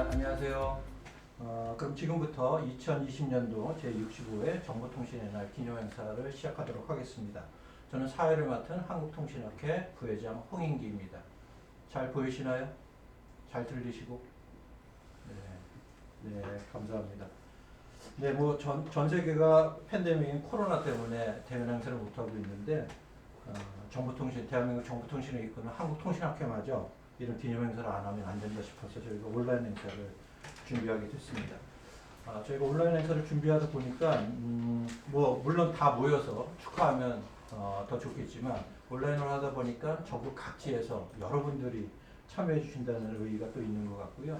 안녕하세요. 그럼 지금부터 2020년도 제65회 정보통신의 날 기념행사를 시작하도록 하겠습니다. 저는 사회를 맡은 한국통신학회 부회장 홍인기입니다. 잘 보이시나요? 잘 들리시고? 네, 감사합니다. 네, 전 세계가 팬데믹인 코로나 때문에 대면 행사를 못하고 있는데, 대한민국 정보통신을 이끄는 한국통신학회마저 이런 기념행사를 안 하면 안 된다 싶어서 저희가 온라인 행사를 준비하게 됐습니다. 저희가 온라인 행사를 준비하다 보니까 물론 다 모여서 축하하면 더 좋겠지만 온라인으로 하다 보니까 전국 각지에서 여러분들이 참여해 주신다는 의의가 또 있는 것 같고요.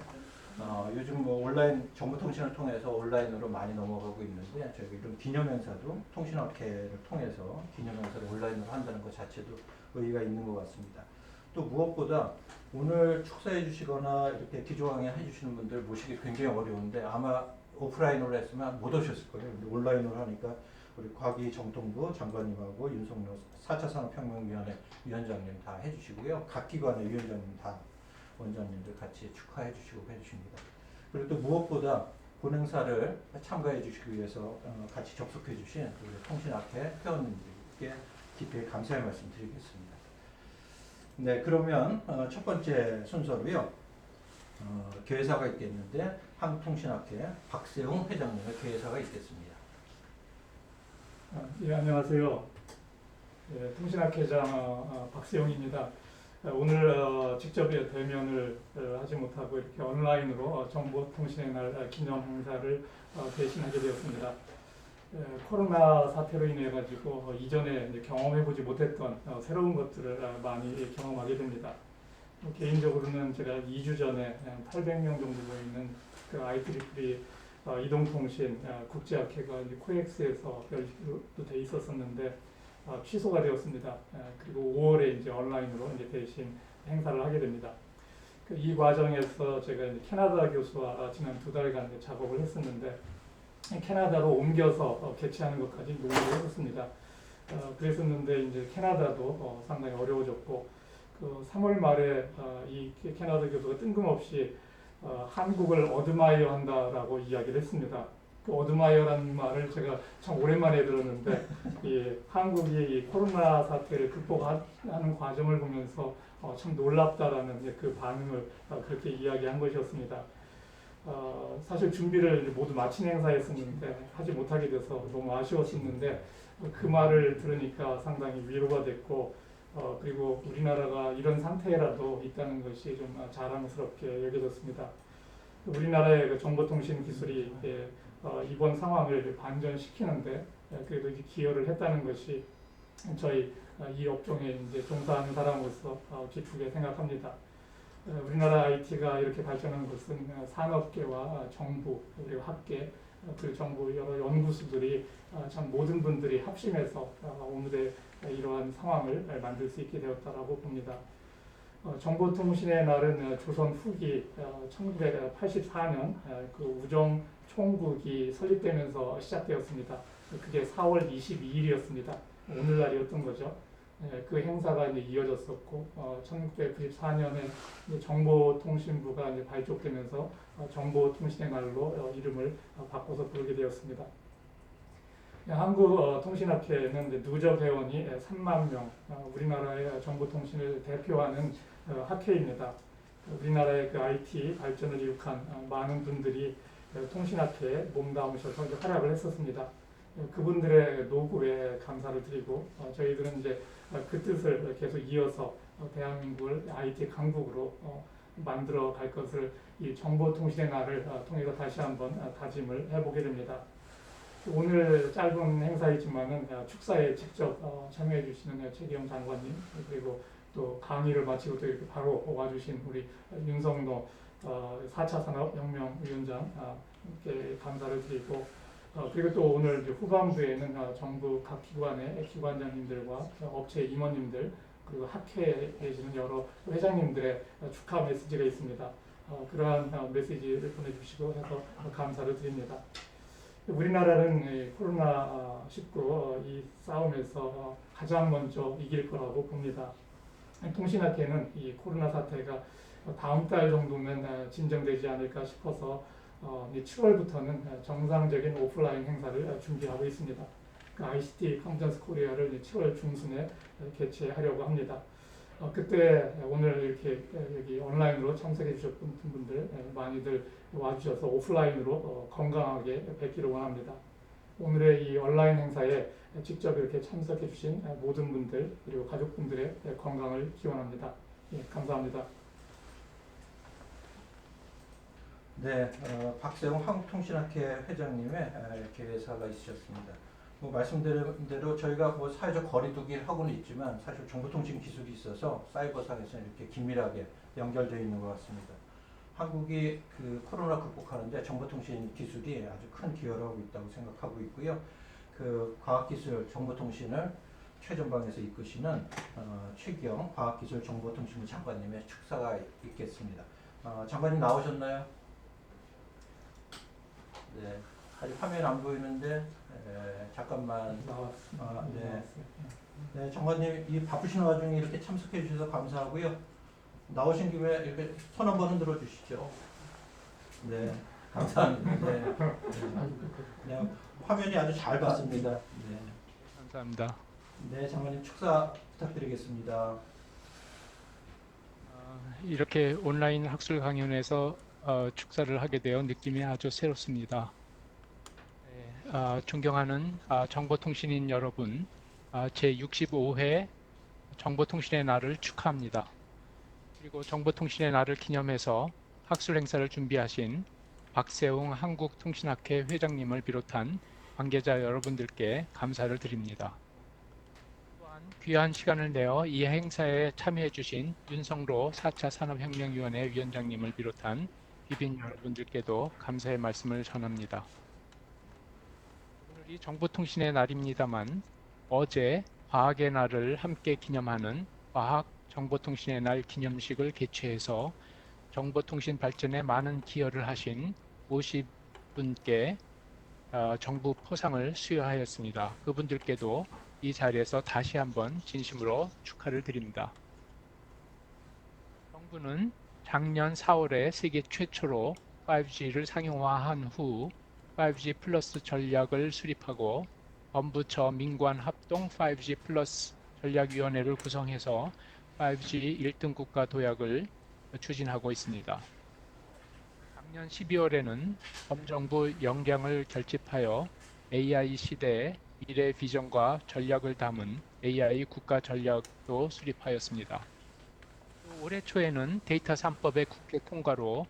요즘 온라인 정보통신을 통해서 온라인으로 많이 넘어가고 있는데 저희가 이런 기념행사도 통신학회를 통해서 기념행사를 온라인으로 한다는 것 자체도 의의가 있는 것 같습니다. 또 무엇보다 오늘 축사해 주시거나 이렇게 기조강의 해주시는 분들 모시기 굉장히 어려운데 아마 오프라인으로 했으면 못 오셨을 거예요. 근데 온라인으로 하니까 우리 과기 정통부 장관님하고 윤석열 4차 산업혁명위원회 위원장님 다 해주시고요. 각 기관의 위원장님 다 원장님들 같이 축하해 주시고 해주십니다. 그리고 또 무엇보다 본행사를 참가해 주시기 위해서 같이 접속해 주신 우리 통신학회 회원님들께 깊이 감사의 말씀 드리겠습니다. 네, 그러면 첫 번째 순서로요. 개회사가 있겠는데 한국통신학회 박세웅 회장님의 개회사가 있겠습니다. 예, 안녕하세요. 예, 통신학회장 박세웅입니다. 오늘 직접 대면을 하지 못하고 이렇게 온라인으로 정보통신의 날 기념 행사를 대신하게 되었습니다. 코로나 사태로 인해 가지고 이전에 이제 경험해보지 못했던 새로운 것들을 많이 경험하게 됩니다. 개인적으로는 제가 2주 전에 800명 정도 모이는 그 IEEE 이동통신 국제학회가 이제 코엑스에서 열리기로 돼 있었었는데 취소가 되었습니다. 그리고 5월에 이제 온라인으로 이제 대신 행사를 하게 됩니다. 이 과정에서 제가 이제 캐나다 교수와 지난 2달간 작업을 했었는데 캐나다로 옮겨서 개최하는 것까지 노력을 했었습니다. 그랬었는데 이제 캐나다도 상당히 어려워졌고 그 3월 말에 이 캐나다 교수가 뜬금없이 한국을 어드마이어 한다라고 이야기를 했습니다. 그 어드마이어라는 말을 제가 참 오랜만에 들었는데 한국이 이 코로나 사태를 극복하는 과정을 보면서 참 놀랍다라는 그 반응을 그렇게 이야기한 것이었습니다. 사실 준비를 모두 마친 행사였었는데 하지 못하게 돼서 너무 아쉬웠었는데 그 말을 들으니까 상당히 위로가 됐고 그리고 우리나라가 이런 상태라도 있다는 것이 좀 자랑스럽게 여겨졌습니다. 우리나라의 그 정보통신 기술이 이번 상황을 반전시키는데 그래도 기여를 했다는 것이 저희 이 업종에 이제 종사하는 사람으로서 기쁘게 생각합니다. 우리나라 IT가 이렇게 발전한 것은 산업계와 정부 그리고 학계 그리고 정부 여러 연구소들이 참 모든 분들이 합심해서 오늘의 이러한 상황을 만들 수 있게 되었다라고 봅니다. 정보통신의 날은 조선 후기 1984년 그 우정 총국이 설립되면서 시작되었습니다. 그게 4월 22일이었습니다. 오늘날이었던 거죠. 그 행사가 이제 이어졌었고 1994년에 정보통신부가 이제 발족되면서 정보통신의 날로 이름을 바꿔서 부르게 되었습니다. 한국통신학회는 누적 회원이 3만 명, 우리나라의 정보통신을 대표하는 학회입니다. 우리나라의 그 IT 발전을 이룩한 많은 분들이 통신학회에 몸담으셔서 활약을 했었습니다. 그분들의 노고에 감사를 드리고 저희들은 이제 그 뜻을 계속 이어서 대한민국을 IT 강국으로 만들어 갈 것을 이 정보통신의 날을 통해서 다시 한번 다짐을 해보게 됩니다. 오늘 짧은 행사이지만은 축사에 직접 참여해 주시는 최기영 장관님 그리고 또 강의를 마치고 또 이렇게 바로 와주신 우리 윤석노 4차 산업혁명위원장께 감사를 드리고 그리고 또 오늘 후반부에는 정부 각 기관의 기관장님들과 업체 임원님들 그리고 학회에 계시는 여러 회장님들의 축하 메시지가 있습니다. 그러한 메시지를 보내주시고 해서 감사를 드립니다. 우리나라는 코로나19 이 싸움에서 가장 먼저 이길 거라고 봅니다. 통신학회는 이 코로나 사태가 다음 달 정도면 진정되지 않을까 싶어서 7월부터는 정상적인 오프라인 행사를 준비하고 있습니다. 그 ICT 컨퍼런스 코리아를 7월 중순에 개최하려고 합니다. 그때 오늘 이렇게 여기 온라인으로 참석해 주셨던 분들 많이들 와주셔서 오프라인으로 건강하게 뵙기를 원합니다. 오늘의 이 온라인 행사에 직접 이렇게 참석해 주신 모든 분들 그리고 가족분들의 건강을 기원합니다. 예, 감사합니다. 네, 박세웅 한국통신학회 회장님의 개회사가 있으셨습니다. 뭐 말씀드린 대로 저희가 뭐 사회적 거리두기를 하고는 있지만 사실 정보통신 기술이 있어서 사이버상에서는 이렇게 긴밀하게 연결되어 있는 것 같습니다. 한국이 그 코로나 극복하는데 정보통신 기술이 아주 큰 기여를 하고 있다고 생각하고 있고요. 그 과학기술 정보통신을 최전방에서 이끄시는 최기영 과학기술정보통신부 장관님의 축사가 있겠습니다. 장관님 나오셨나요? 네, 아직 화면 안 보이는데 잠깐만. 네. 네, 장관님 이 바쁘신 와중에 이렇게 참석해 주셔서 감사하고요. 나오신 김에 이렇게 손 한번 흔들어 주시죠. 네, 감사합니다. 네, 네, 화면이 아주 잘 봤습니다. 네, 감사합니다. 네, 장관님 축사 부탁드리겠습니다. 이렇게 온라인 학술 강연에서 축사를 하게 되어 느낌이 아주 새롭습니다. 네, 존경하는 정보통신인 여러분, 제65회 정보통신의 날을 축하합니다. 그리고 정보통신의 날을 기념해서 학술 행사를 준비하신 박세웅 한국통신학회 회장님을 비롯한 관계자 여러분들께 감사를 드립니다. 또한 귀한 시간을 내어 이 행사에 참여해 주신 윤성로 4차 산업혁명위원회 위원장님을 비롯한 비빈 여러분들께도 감사의 말씀을 전합니다. 오늘이 정보통신의 날입니다만 어제 과학의 날을 함께 기념하는 과학 정보통신의 날 기념식을 개최해서 정보통신 발전에 많은 기여를 하신 50분께 정부 포상을 수여하였습니다. 그분들께도 이 자리에서 다시 한번 진심으로 축하를 드립니다. 정부는 작년 4월에 세계 최초로 5G를 상용화한 후 5G 플러스 전략을 수립하고 범부처 민관 합동 5G 플러스 전략위원회를 구성해서 5G 1등 국가 도약을 추진하고 있습니다. 작년 12월에는 범정부 역량을 결집하여 AI 시대의 미래 비전과 전략을 담은 AI 국가 전략도 수립하였습니다. 또 올해 초에는 데이터 3법의 국회 통과로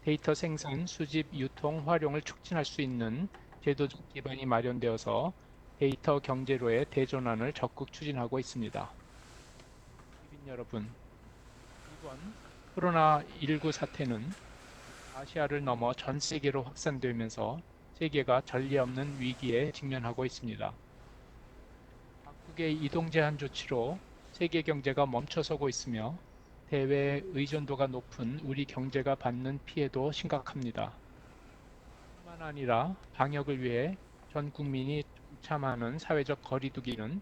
데이터 생산, 수집, 유통, 활용을 촉진할 수 있는 제도적 기반이 마련되어서 데이터 경제로의 대전환을 적극 추진하고 있습니다. 시민 여러분, 이번 코로나19 사태는 아시아를 넘어 전 세계로 확산되면서 세계가 전례 없는 위기에 직면하고 있습니다. 각국의 이동 제한 조치로 세계 경제가 멈춰서고 있으며 대외 의존도가 높은 우리 경제가 받는 피해도 심각합니다. 뿐만 아니라 방역을 위해 전 국민이 동참하는 사회적 거리두기는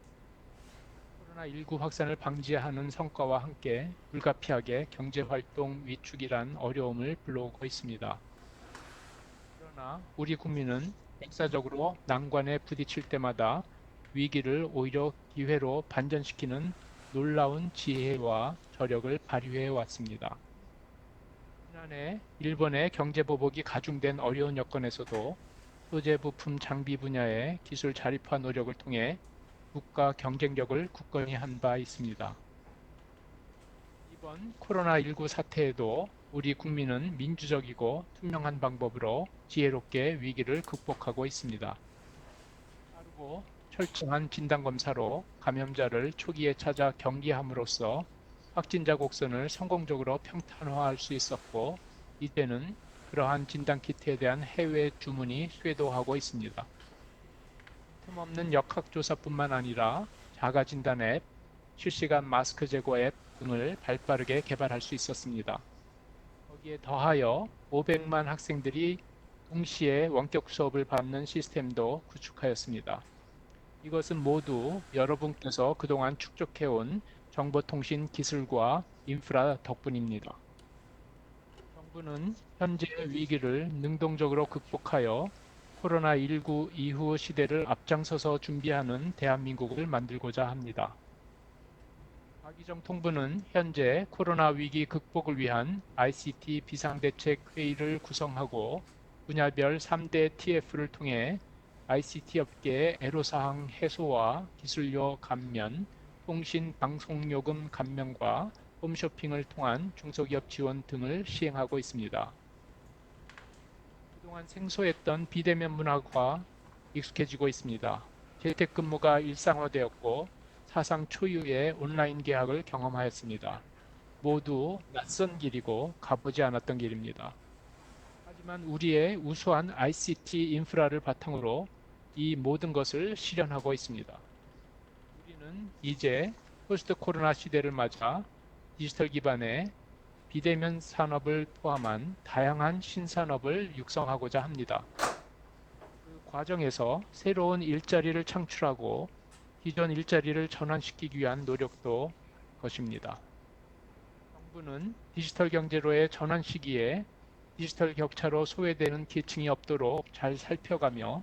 코로나19 확산을 방지하는 성과와 함께 불가피하게 경제활동 위축이란 어려움을 불러오고 있습니다. 그러나 우리 국민은 역사적으로 난관에 부딪힐 때마다 위기를 오히려 기회로 반전시키는 놀라운 지혜와 저력을 발휘해 왔습니다. 지난해 일본의 경제보복이 가중된 어려운 여건에서도 소재 부품 장비 분야의 기술 자립화 노력을 통해 국가 경쟁력을 굳건히 한 바 있습니다. 이번 코로나19 사태에도 우리 국민은 민주적이고 투명한 방법으로 지혜롭게 위기를 극복하고 있습니다. 빠르고 철저한 진단검사로 감염자를 초기에 찾아 경계함으로써 확진자 곡선을 성공적으로 평탄화할 수 있었고, 이제는 그러한 진단키트에 대한 해외 주문이 쇄도하고 있습니다. 틈없는 역학조사뿐만 아니라 자가진단 앱, 실시간 마스크 제거 앱 등을 발빠르게 개발할 수 있었습니다. 거기에 더하여 500만 학생들이 동시에 원격 수업을 받는 시스템도 구축하였습니다. 이것은 모두 여러분께서 그동안 축적해온 정보통신 기술과 인프라 덕분입니다. 정부는 현재 위기를 능동적으로 극복하여 코로나19 이후 시대를 앞장서서 준비하는 대한민국을 만들고자 합니다. 박희정 통부는 현재 코로나 위기 극복을 위한 ICT 비상대책 회의를 구성하고 분야별 3대 TF를 통해 ICT 업계의 애로사항 해소와 기술료 감면, 통신 방송요금 감면과 홈쇼핑을 통한 중소기업 지원 등을 시행하고 있습니다. 그동안 생소했던 비대면 문화가 익숙해지고 있습니다. 재택근무가 일상화되었고 사상 초유의 온라인 계약을 경험하였습니다. 모두 낯선 길이고 가보지 않았던 길입니다. 하지만 우리의 우수한 ICT 인프라를 바탕으로 이 모든 것을 실현하고 있습니다. 우리는 이제 포스트 코로나 시대를 맞아 디지털 기반의 비대면 산업을 포함한 다양한 신산업을 육성하고자 합니다. 그 과정에서 새로운 일자리를 창출하고 기존 일자리를 전환시키기 위한 노력도 것입니다. 정부는 디지털 경제로의 전환 시기에 디지털 격차로 소외되는 계층이 없도록 잘 살펴가며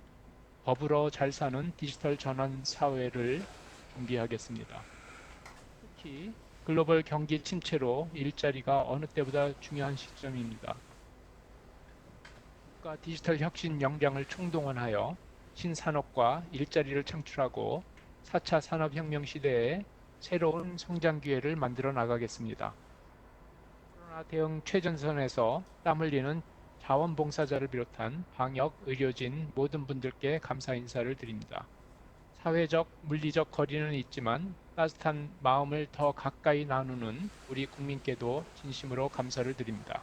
더불어 잘 사는 디지털 전환 사회를 준비하겠습니다. 특히 글로벌 경기 침체로 일자리가 어느 때보다 중요한 시점입니다. 국가 디지털 혁신 역량을 총동원하여 신산업과 일자리를 창출하고 4차 산업혁명 시대에 새로운 성장 기회를 만들어 나가겠습니다. 코로나 대응 최전선에서 땀 흘리는 자원봉사자를 비롯한 방역, 의료진 모든 분들께 감사 인사를 드립니다. 사회적, 물리적 거리는 있지만 따뜻한 마음을 더 가까이 나누는 우리 국민께도 진심으로 감사를 드립니다.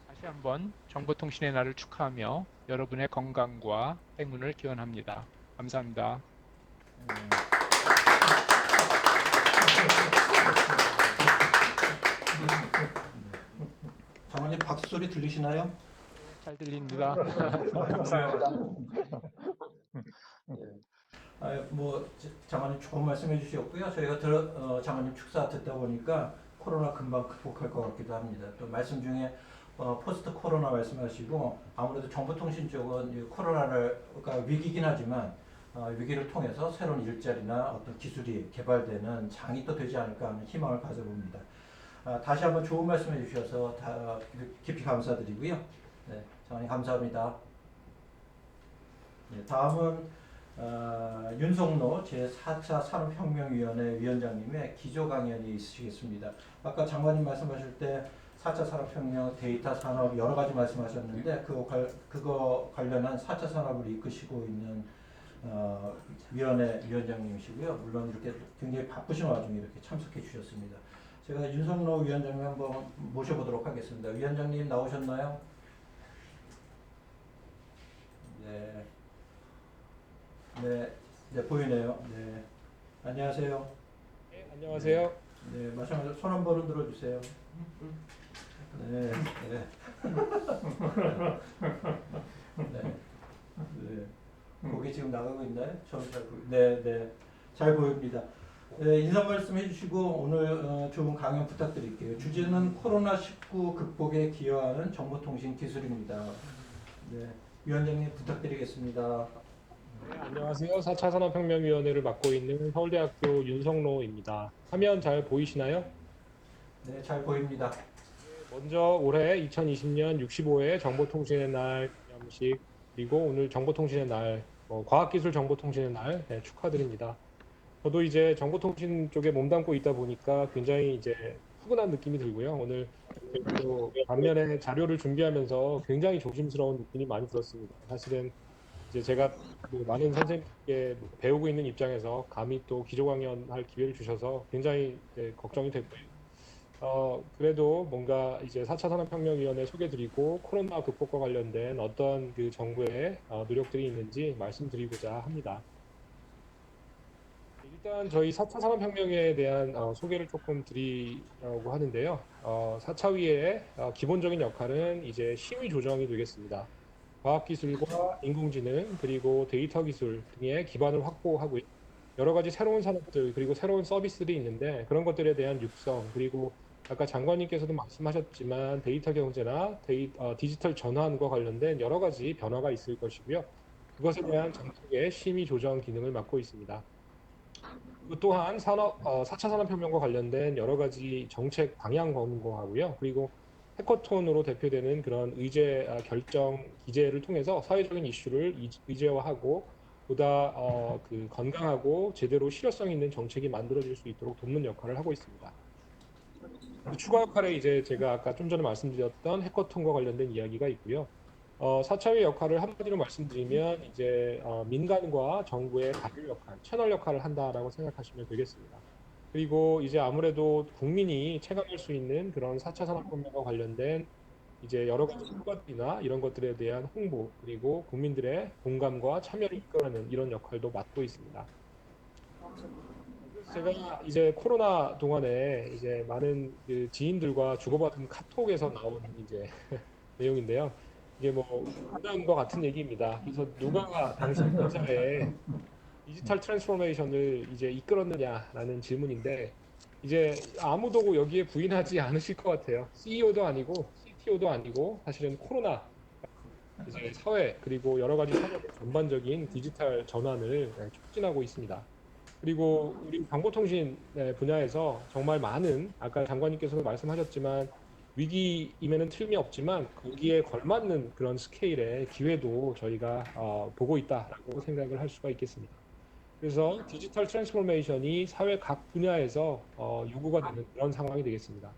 다시 한번 정보통신의 날을 축하하며 여러분의 건강과 행운을 기원합니다. 감사합니다. 장관님 박수 소리 들리시나요? 잘 들립니다. 감사합니다. 장관님 좋은 말씀해 주셨고요. 저희가 장관님 축사 듣다 보니까 코로나 금방 극복할 것 같기도 합니다. 또 말씀 중에 포스트 코로나 말씀하시고 아무래도 정보통신 쪽은 이 코로나가 위기긴 하지만 위기를 통해서 새로운 일자리나 어떤 기술이 개발되는 장이 또 되지 않을까 하는 희망을 가져봅니다. 다시 한번 좋은 말씀해 주셔서 깊이 감사드리고요. 네, 장관님 감사합니다. 네, 다음은 윤석노 제4차 산업혁명위원회 위원장님의 기조 강연이 있으시겠습니다. 아까 장관님 말씀하실 때 4차 산업혁명, 데이터 산업 여러 가지 말씀하셨는데 그거 관련한 4차 산업을 이끄시고 있는 위원회 위원장님이시고요. 물론 이렇게 굉장히 바쁘신 와중에 이렇게 참석해 주셨습니다. 제가 윤석노 위원장님 한번 모셔보도록 하겠습니다. 위원장님 나오셨나요? 네. 네, 보이네요. 네. 안녕하세요. 네, 안녕하세요. 네, 마찬가지로 손 한 번은 들어주세요. 네, 네. 네. 네. 거기 지금 나가고 있나요? 네, 네. 잘 보입니다. 네, 인사 말씀 해주시고 오늘 좋은 강연 부탁드릴게요. 주제는 코로나19 극복에 기여하는 정보통신 기술입니다. 네, 위원장님 부탁드리겠습니다. 네, 안녕하세요. 4차 산업혁명위원회를 맡고 있는 서울대학교 윤성로입니다. 화면 잘 보이시나요? 네, 잘 보입니다. 먼저 올해 2020년 65회 정보통신의 날 기념식 그리고 오늘 정보통신의 날, 과학기술 정보통신의 날 축하드립니다. 저도 이제 정보통신 쪽에 몸담고 있다 보니까 굉장히 이제 푸근한 느낌이 들고요. 오늘 또 반면에 자료를 준비하면서 굉장히 조심스러운 느낌이 많이 들었습니다. 사실은 이제 제가 많은 선생님께 배우고 있는 입장에서 감히 또 기조 강연할 기회를 주셔서 굉장히 걱정이 됐고요. 그래도 뭔가 이제 4차 산업혁명위원회 소개드리고 코로나 극복과 관련된 어떤 그 정부의 노력들이 있는지 말씀드리고자 합니다. 일단 저희 4차 산업혁명에 대한 소개를 조금 드리려고 하는데요. 4차위의 기본적인 역할은 이제 심의 조정이 되겠습니다. 과학기술과 인공지능 그리고 데이터 기술 등의 기반을 확보하고 여러 가지 새로운 산업들 그리고 새로운 서비스들이 있는데 그런 것들에 대한 육성 그리고 아까 장관님께서도 말씀하셨지만 데이터 경제나 디지털 전환과 관련된 여러 가지 변화가 있을 것이고요. 그것에 대한 정책의 심의 조정 기능을 맡고 있습니다. 그리고 또한 4차 산업혁명과 관련된 여러 가지 정책 방향 권고하고요. 그리고 해커톤으로 대표되는 그런 결정 기제를 통해서 사회적인 이슈를 의제화하고 보다 그 건강하고 제대로 실효성 있는 정책이 만들어질 수 있도록 돕는 역할을 하고 있습니다. 추가 역할에 이제 제가 아까 좀 전에 말씀드렸던 해커톤과 관련된 이야기가 있고요. 4차의 역할을 한마디로 말씀드리면 이제 민간과 정부의 다들 역할, 채널 역할을 한다라고 생각하시면 되겠습니다. 그리고 이제 아무래도 국민이 체감할 수 있는 그런 4차 산업혁명과 관련된 이제 여러 가지 효과들이나 이런 것들에 대한 홍보, 그리고 국민들의 공감과 참여를 이끌어내는 이런 역할도 맡고 있습니다. 제가 이제 코로나 동안에 이제 많은 그 지인들과 주고받은 카톡에서 나온 이제 내용인데요. 이게 뭐 하다음과 같은 얘기입니다. 그래서 누가 당신 회사에 디지털 트랜스포메이션을 이제 이끌었느냐라는 질문인데 이제 아무도 여기에 부인하지 않으실 것 같아요. CEO도 아니고 CTO도 아니고 사실은 코로나 이제 사회 그리고 여러 가지 산업의 전반적인 디지털 전환을 촉진하고 있습니다. 그리고 우리 정보통신 분야에서 정말 많은 아까 장관님께서도 말씀하셨지만 위기임에는 틀림이 없지만 거기에 걸맞는 그런 스케일의 기회도 저희가 보고 있다라고 생각을 할 수가 있겠습니다. 그래서 디지털 트랜스포메이션이 사회 각 분야에서 요구가 되는 그런 상황이 되겠습니다.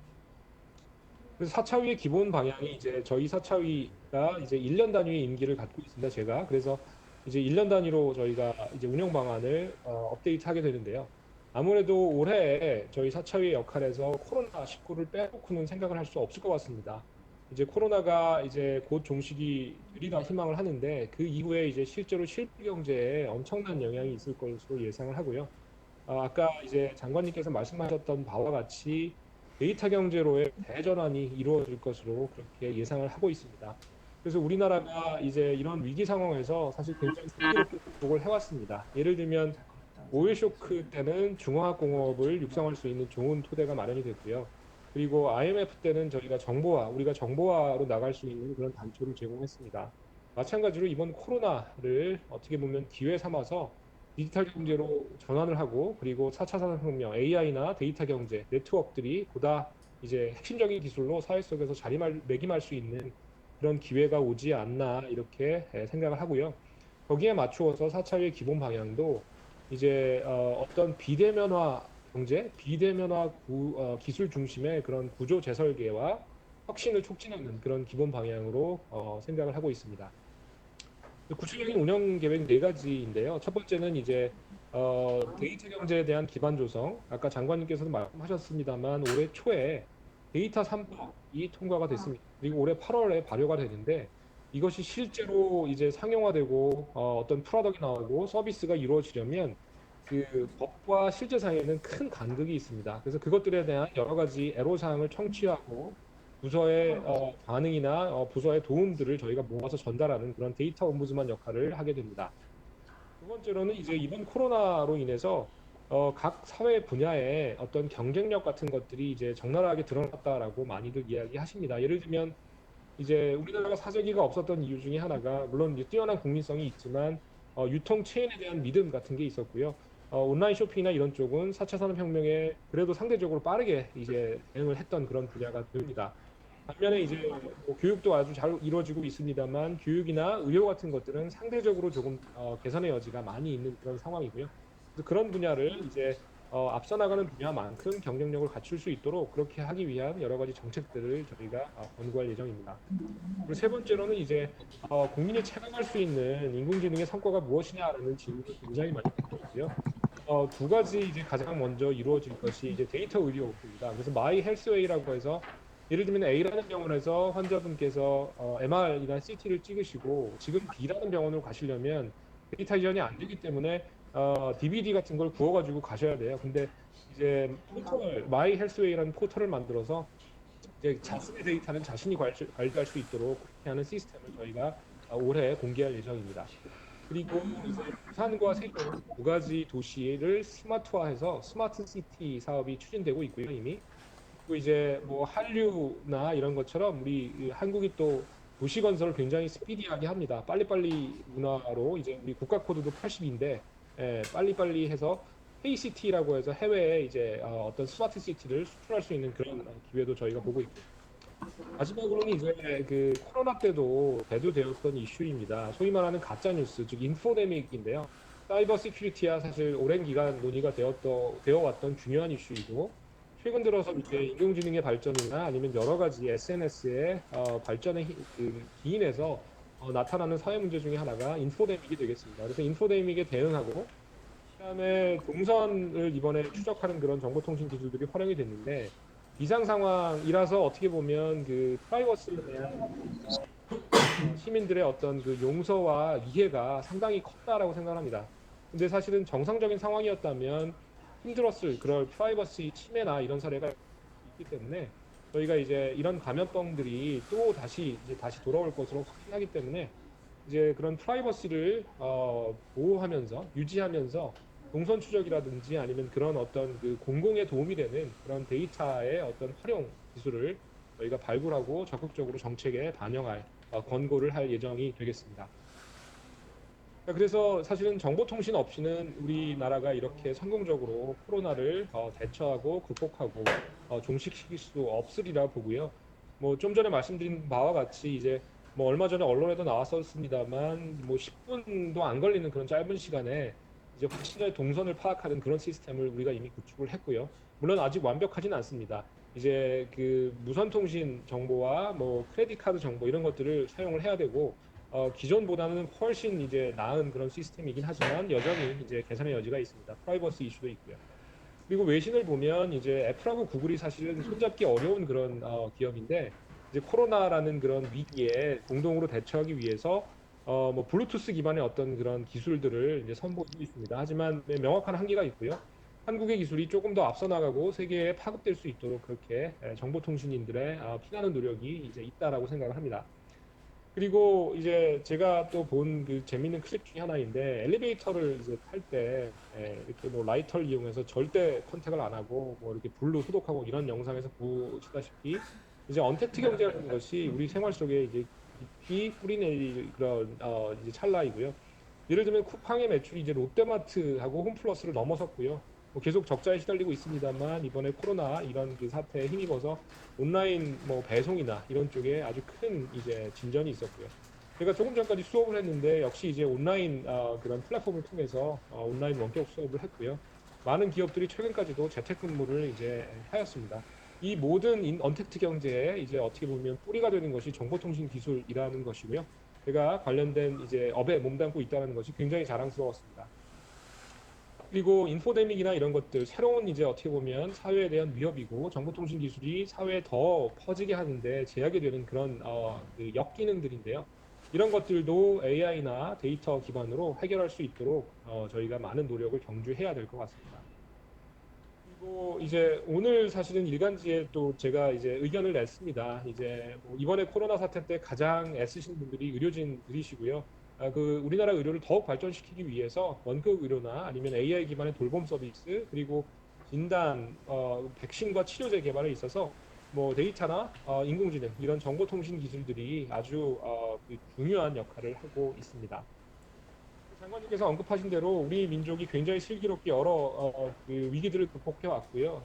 그래서 4차위의 기본 방향이 이제 저희 4차위가 이제 1년 단위의 임기를 갖고 있습니다. 제가 그래서 이제 1년 단위로 저희가 이제 운영 방안을 업데이트하게 되는데요. 아무래도 올해 저희 4차위의 역할에서 코로나19를 빼놓고는 생각을 할 수 없을 것 같습니다. 이제 코로나가 이제 곧 종식이 되리라 희망을 하는데 그 이후에 이제 실제로 실물 경제에 엄청난 영향이 있을 것으로 예상을 하고요. 아까 이제 장관님께서 말씀하셨던 바와 같이 데이터 경제로의 대전환이 이루어질 것으로 그렇게 예상을 하고 있습니다. 그래서 우리나라가 이제 이런 위기 상황에서 사실 굉장히 슬기롭게 극복을 해왔습니다. 예를 들면 오일 쇼크 때는 중화학공업을 육성할 수 있는 좋은 토대가 마련이 됐고요. 그리고 IMF 때는 우리가 정보화로 나갈 수 있는 그런 단초를 제공했습니다. 마찬가지로 이번 코로나를 어떻게 보면 기회 삼아서 디지털 경제로 전환을 하고 그리고 4차 산업혁명, AI나 데이터 경제, 네트워크들이 보다 이제 핵심적인 기술로 사회 속에서 자리매김할 수 있는 그런 기회가 오지 않나 이렇게 생각을 하고요. 거기에 맞추어서 4차의 기본 방향도 이제 어떤 비대면화 경제, 기술 중심의 그런 구조 재설계와 혁신을 촉진하는 그런 기본 방향으로 생각을 하고 있습니다. 구체적인 운영 계획 네 가지인데요. 첫 번째는 이제 데이터 경제에 대한 기반 조성. 아까 장관님께서도 말씀하셨습니다만 올해 초에 데이터 3법이 통과가 됐습니다. 그리고 올해 8월에 발효가 되는데 이것이 실제로 이제 상용화되고 어떤 프로덕이 나오고 서비스가 이루어지려면 그 법과 실제 사이에는 큰 간극이 있습니다. 그래서 그것들에 대한 여러 가지 애로사항을 청취하고 부서의 반응이나 부서의 도움들을 저희가 모아서 전달하는 그런 데이터 옴부즈만 역할을 하게 됩니다. 두 번째로는 이제 이번 코로나로 인해서 각 사회 분야의 어떤 경쟁력 같은 것들이 이제 적나라하게 드러났다라고 많이들 이야기하십니다. 예를 들면 이제 우리나라가 사재기가 없었던 이유 중에 하나가 물론 이제 뛰어난 국민성이 있지만 유통 체인에 대한 믿음 같은 게 있었고요. 온라인 쇼핑이나 이런 쪽은 4차 산업혁명에 그래도 상대적으로 빠르게 이제 대응을 했던 그런 분야가 됩니다. 반면에 이제 뭐 교육도 아주 잘 이루어지고 있습니다만 교육이나 의료 같은 것들은 상대적으로 조금 개선의 여지가 많이 있는 그런 상황이고요. 그래서 그런 분야를 이제 앞서 나가는 분야만큼 경쟁력을 갖출 수 있도록 그렇게 하기 위한 여러 가지 정책들을 저희가 권고할 예정입니다. 그리고 세 번째로는 이제 국민이 체감할 수 있는 인공지능의 성과가 무엇이냐라는 질문을 굉장히 많이 받고 있고요. 두 가지 이제 가장 먼저 이루어질 것이 이제 데이터 의료입니다. 그래서 마이 헬스웨이라고 해서 예를 들면 A라는 병원에서 환자분께서 MR이나 CT를 찍으시고 지금 B라는 병원으로 가시려면 데이터 이전이 안 되기 때문에 DVD 같은 걸 구워가지고 가셔야 돼요. 근데 이제 마이 헬스웨이라는 포털을 만들어서 이제 자신의 데이터는 자신이 관리할 수 있도록 그렇게 하는 시스템을 저희가 올해 공개할 예정입니다. 그리고 이제 부산과 세종 두 가지 도시를 스마트화해서 스마트 시티 사업이 추진되고 있고요, 이미. 또 이제 뭐 한류나 이런 것처럼 우리 한국이 또 도시 건설을 굉장히 스피디하게 합니다. 빨리빨리 문화로 이제 우리 국가 코드도 80인데 빨리빨리 해서 KCT라고 해서 해외에 이제 어떤 스마트 시티를 수출할 수 있는 그런 기회도 저희가 보고 있고 마지막으로는 이제 그 코로나 때도 대두되었던 이슈입니다. 소위 말하는 가짜 뉴스, 즉 인포데믹인데요. 사이버 시큐리티야 사실 오랜 기간 논의가 되어 왔던 중요한 이슈이고 최근 들어서 이제 인공지능의 발전이나 아니면 여러 가지 SNS의 발전에 기인해서 나타나는 사회 문제 중에 하나가 인포데믹이 되겠습니다. 그래서 인포데믹에 대응하고 그다음에 동선을 이번에 추적하는 그런 정보통신 기술들이 활용이 됐는데 비상 상황이라서 어떻게 보면 그 프라이버시에 대한 시민들의 어떤 그 용서와 이해가 상당히 컸다라고 생각합니다. 근데 사실은 정상적인 상황이었다면 힘들었을 그럴 프라이버시 침해나 이런 사례가 있기 때문에 저희가 이제 이런 감염병들이 또 다시 돌아올 것으로 확신하기 때문에 이제 그런 프라이버시를 보호하면서 유지하면서 동선 추적이라든지 아니면 그런 어떤 그 공공에 도움이 되는 그런 데이터의 어떤 활용 기술을 저희가 발굴하고 적극적으로 정책에 반영할 권고를 할 예정이 되겠습니다. 그래서 사실은 정보통신 없이는 우리나라가 이렇게 성공적으로 코로나를 대처하고 극복하고 종식시킬 수 없으리라 보고요. 뭐 좀 전에 말씀드린 바와 같이 이제 뭐 얼마 전에 언론에도 나왔었습니다만 뭐 10분도 안 걸리는 그런 짧은 시간에 이제 확진자의 동선을 파악하는 그런 시스템을 우리가 이미 구축을 했고요. 물론 아직 완벽하진 않습니다. 이제 그 무선 통신 정보와 뭐 크레딧 카드 정보 이런 것들을 사용을 해야 되고 기존보다는 훨씬 이제 나은 그런 시스템이긴 하지만 여전히 이제 개선의 여지가 있습니다. 프라이버시 이슈도 있고요. 그리고 외신을 보면 이제 애플하고 구글이 사실은 손잡기 어려운 그런 기업인데 이제 코로나라는 그런 위기에 공동으로 대처하기 위해서 뭐 블루투스 기반의 어떤 그런 기술들을 이제 선보이고 있습니다. 하지만 명확한 한계가 있고요. 한국의 기술이 조금 더 앞서 나가고 세계에 파급될 수 있도록 그렇게 정보통신인들의 피나는 노력이 이제 있다라고 생각을 합니다. 그리고 이제 제가 또 본 그 재밌는 클립 중에 하나인데 엘리베이터를 이제 탈 때 이렇게 뭐 라이터를 이용해서 절대 컨택을 안 하고 뭐 이렇게 불로 소독하고 이런 영상에서 보시다시피 이제 언택트 경제라는 것이 우리 생활 속에 이제 깊이 뿌리내릴 그런 이제 찰나이고요. 예를 들면 쿠팡의 매출이 이제 롯데마트하고 홈플러스를 넘어섰고요. 뭐 계속 적자에 시달리고 있습니다만 이번에 코로나 이런 그 사태에 힘입어서 온라인 뭐 배송이나 이런 쪽에 아주 큰 이제 진전이 있었고요. 제가 조금 전까지 수업을 했는데 역시 이제 온라인 그런 플랫폼을 통해서 온라인 원격 수업을 했고요. 많은 기업들이 최근까지도 재택근무를 이제 하였습니다. 이 모든 언택트 경제에 이제 어떻게 보면 뿌리가 되는 것이 정보통신 기술이라는 것이고요. 제가 관련된 이제 업에 몸담고 있다는 것이 굉장히 자랑스러웠습니다. 그리고 인포데믹이나 이런 것들 새로운 이제 어떻게 보면 사회에 대한 위협이고 정보통신 기술이 사회에 더 퍼지게 하는데 제약이 되는 그런 그 역기능들인데요. 이런 것들도 AI나 데이터 기반으로 해결할 수 있도록 저희가 많은 노력을 경주해야 될 것 같습니다. 그리고 이제 오늘 사실은 일간지에 또 제가 이제 의견을 냈습니다. 이제 뭐 이번에 코로나 사태 때 가장 애쓰신 분들이 의료진들이시고요. 그 우리나라 의료를 더욱 발전시키기 위해서 원격 의료나 아니면 AI 기반의 돌봄 서비스 그리고 진단, 백신과 치료제 개발에 있어서 뭐 데이터나 인공지능 이런 정보통신 기술들이 아주 그 중요한 역할을 하고 있습니다. 장관님께서 언급하신 대로 우리 민족이 굉장히 슬기롭게 여러 그 위기들을 극복해 왔고요.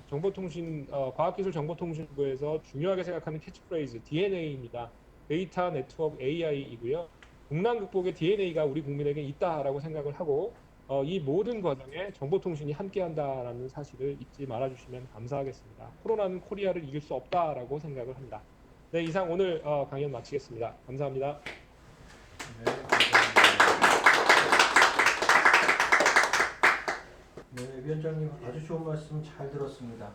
과학기술정보통신부에서 중요하게 생각하는 캐치프레이즈 DNA입니다. 데이터 네트워크 AI이고요. 국난 극복의 DNA가 우리 국민에게 있다라고 생각을 하고 이 모든 과정에 정보통신이 함께한다라는 사실을 잊지 말아주시면 감사하겠습니다. 코로나는 코리아를 이길 수 없다라고 생각을 합니다. 네, 이상 오늘 강연 마치겠습니다. 감사합니다. 네, 네, 위원장님 아주 좋은 말씀 잘 들었습니다.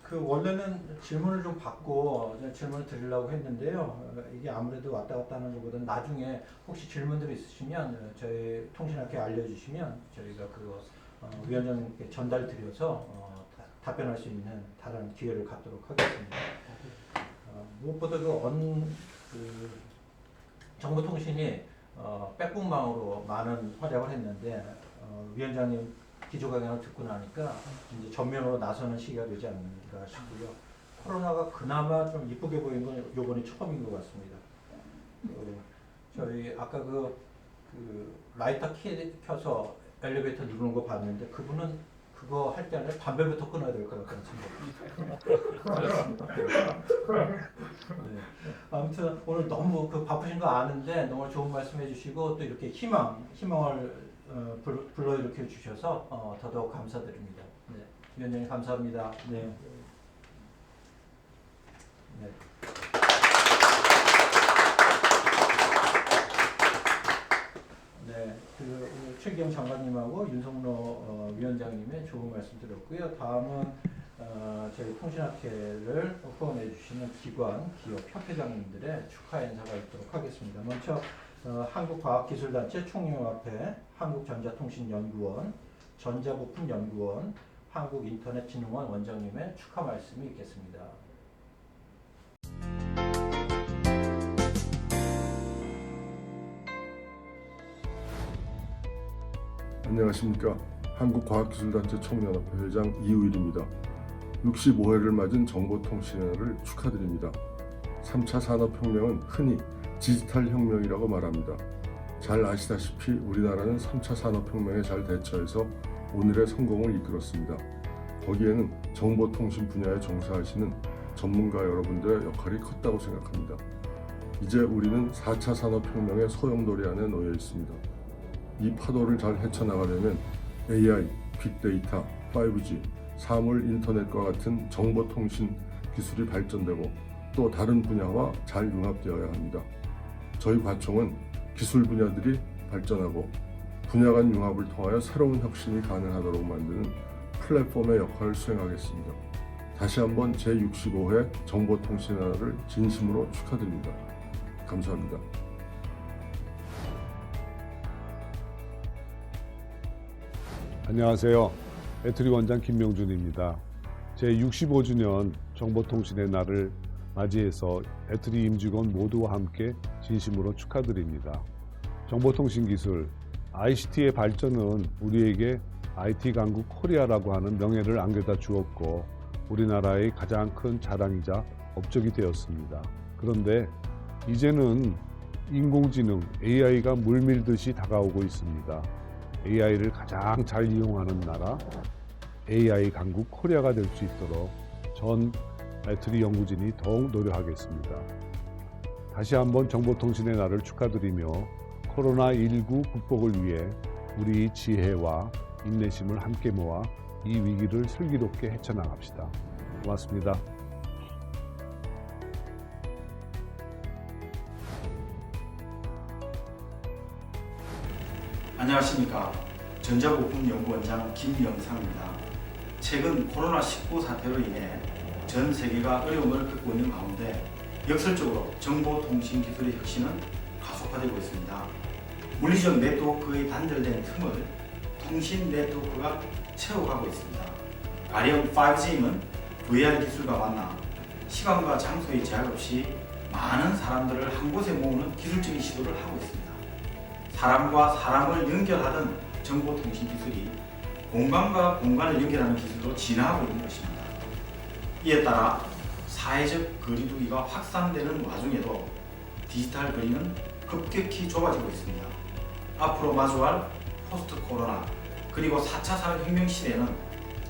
그 원래는 질문을 좀 받고 질문을 드리려고 했는데요. 이게 아무래도 왔다 갔다 하는 것보다 나중에 혹시 질문들이 있으시면 저희 통신학교에 알려주시면 저희가 그거 위원장님께 전달 드려서 답변할 수 있는 다른 기회를 갖도록 하겠습니다. 무엇보다 그 정보통신이 백분망으로 많은 활약을 했는데 위원장님 기조 강연을 듣고 나니까 이제 전면으로 나서는 시기가 되지 않는가 싶고요. 코로나가 그나마 좀 이쁘게 보이는 건 요번이 처음인 것 같습니다. 저희 아까 그 라이터 키 켜서 엘리베이터 누르는 거 봤는데 그분은 그거 할 때 안에 담배부터 끊어야 될 것 같다는 생각이 네. 아무튼 오늘 너무 바쁘신 거 아는데 너무 좋은 말씀해 주시고 또 이렇게 희망을 불러일으켜 주셔서 더더욱 감사드립니다. 네. 위원장님 감사합니다. 네. 네. 네, 오늘 최기영 장관님하고 윤석로 위원장님의 좋은 말씀 드렸고요. 다음은 저희 통신학회를 후원해 주시는 기관, 기업, 협회장님들의 축하 인사가 있도록 하겠습니다. 먼저 한국과학기술단체 총영합회, 한국전자통신연구원, 전자부품연구원, 한국인터넷진흥원 원장님의 축하 말씀이 있겠습니다. 안녕하십니까. 한국과학기술단체 총연합회 회장 이우일입니다. 65회를 맞은 정보통신회를 축하드립니다. 3차 산업혁명은 흔히 디지털 혁명이라고 말합니다. 잘 아시다시피 우리나라는 3차 산업혁명에 잘 대처해서 오늘의 성공을 이끌었습니다. 거기에는 정보통신 분야에 종사하시는 전문가 여러분들의 역할이 컸다고 생각합니다. 이제 우리는 4차 산업혁명의 소용돌이 안에 놓여 있습니다. 이 파도를 잘 헤쳐나가려면 AI, 빅데이터, 5G, 사물 인터넷과 같은 정보통신 기술이 발전되고 또 다른 분야와 잘 융합되어야 합니다. 저희 과총은 기술 분야들이 발전하고 분야 간 융합을 통하여 새로운 혁신이 가능하도록 만드는 플랫폼의 역할을 수행하겠습니다. 다시 한번 제65회 정보통신회를 진심으로 축하드립니다. 감사합니다. 안녕하세요. 애트리 원장 김명준입니다. 제65주년 정보통신의 날을 맞이해서 애트리 임직원 모두와 함께 진심으로 축하드립니다. 정보통신 기술, ICT의 발전은 우리에게 IT 강국 코리아라고 하는 명예를 안겨다 주었고 우리나라의 가장 큰 자랑이자 업적이 되었습니다. 그런데 이제는 인공지능, AI가 물밀듯이 다가오고 있습니다. AI를 가장 잘 이용하는 나라, AI 강국 코리아가 될 수 있도록 전 애트리 연구진이 더욱 노력하겠습니다. 다시 한번 정보통신의 날을 축하드리며 코로나19 극복을 위해 우리 지혜와 인내심을 함께 모아 이 위기를 슬기롭게 헤쳐나갑시다. 고맙습니다. 안녕하십니까. 전자부품연구원장 김영상입니다. 최근 코로나19 사태로 인해 전 세계가 어려움을 겪고 있는 가운데 역설적으로 정보통신 기술의 혁신은 가속화되고 있습니다. 물리적 네트워크의 단절된 틈을 통신 네트워크가 채워가고 있습니다. 가령 5G는 VR 기술과 만나 시간과 장소의 제약 없이 많은 사람들을 한 곳에 모으는 기술적인 시도를 하고 있습니다. 사람과 사람을 연결하던 정보통신 기술이 공간과 공간을 연결하는 기술로 진화하고 있는 것입니다. 이에 따라 사회적 거리두기가 확산되는 와중에도 디지털 거리는 급격히 좁아지고 있습니다. 앞으로 마주할 포스트 코로나 그리고 4차 산업혁명 시대에는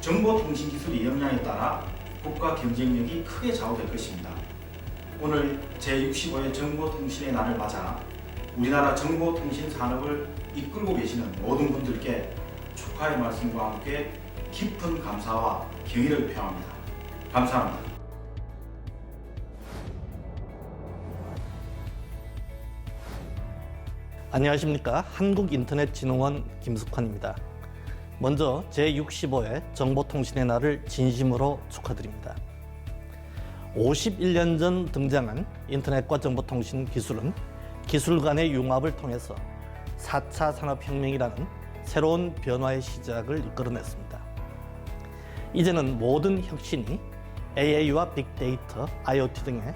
정보통신 기술의 역량에 따라 국가 경쟁력이 크게 좌우될 것입니다. 오늘 제65회 정보통신의 날을 맞아 우리나라 정보통신 산업을 이끌고 계시는 모든 분들께 축하의 말씀과 함께 깊은 감사와 경의를 표합니다. 감사합니다. 안녕하십니까. 한국인터넷진흥원 김숙환입니다. 먼저 제65회 정보통신의 날을 진심으로 축하드립니다. 51년 전 등장한 인터넷과 정보통신 기술은 기술 간의 융합을 통해서 4차 산업혁명이라는 새로운 변화의 시작을 이끌어냈습니다. 이제는 모든 혁신이 AI와 빅데이터, IoT 등의